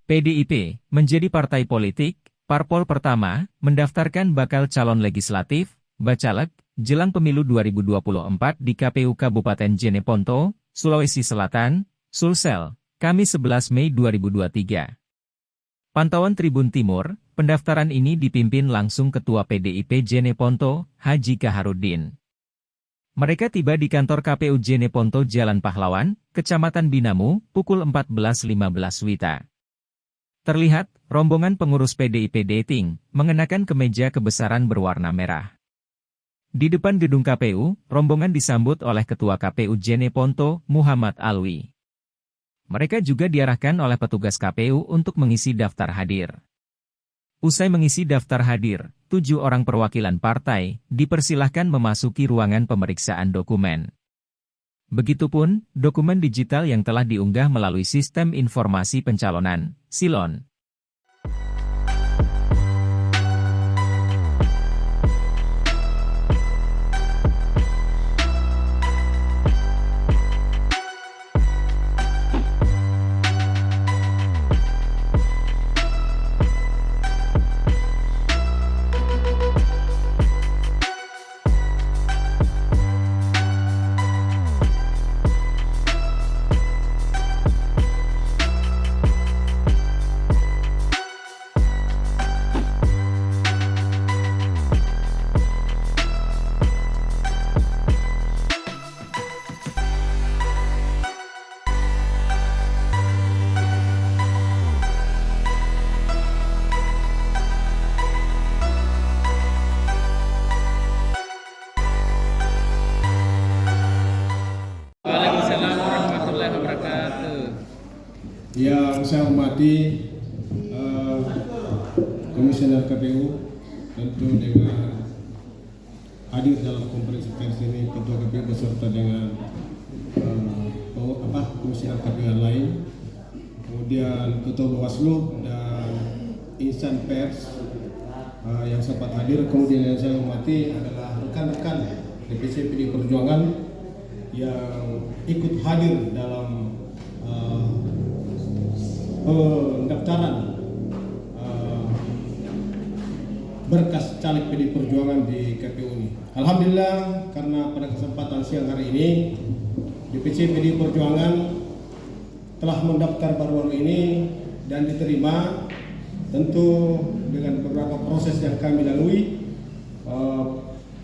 PDIP menjadi partai politik, parpol pertama, mendaftarkan bakal calon legislatif, Bacalek, jelang pemilu 2024 di KPU Kabupaten Jeneponto, Sulawesi Selatan, Sulsel, Kamis 11 Mei 2023. Pantauan Tribun Timur, pendaftaran ini dipimpin langsung Ketua PDIP Jeneponto, Haji Kaharudin. Mereka tiba di kantor KPU Jeneponto Jalan Pahlawan, Kecamatan Binamu, pukul 14.15 WITA. Terlihat, rombongan pengurus PDIP dating, mengenakan kemeja kebesaran berwarna merah. Di depan gedung KPU, rombongan disambut oleh Ketua KPU Jeneponto, Muhammad Alwi. Mereka juga diarahkan oleh petugas KPU untuk mengisi daftar hadir. Usai mengisi daftar hadir, 7 orang perwakilan partai dipersilahkan memasuki ruangan pemeriksaan dokumen. Begitupun, dokumen digital yang telah diunggah melalui Sistem Informasi Pencalonan, SILON. Waalaikumsalam warahmatullahi wabarakatuh. Yang saya hormati Komisioner KPU, tentu dengan hadir dalam konferensi pers ini Ketua KPU beserta dengan Komisioner KPU yang lain, kemudian Ketua Bawaslu dan insan pers yang sempat hadir. Kemudian yang saya hormati adalah rekan-rekan DPC PD Perjuangan yang ikut hadir dalam pendaftaran berkas caleg PD Perjuangan di KPU ini. Alhamdulillah, karena pada kesempatan siang hari ini DPC PD Perjuangan telah mendaftar baru-baru ini dan diterima, tentu dengan beberapa proses yang kami lalui,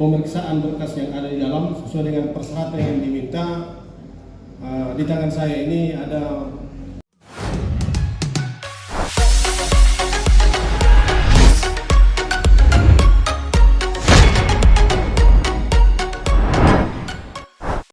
pemeriksaan berkas yang ada di dalam sesuai dengan persyaratan yang diminta. Di tangan saya ini ada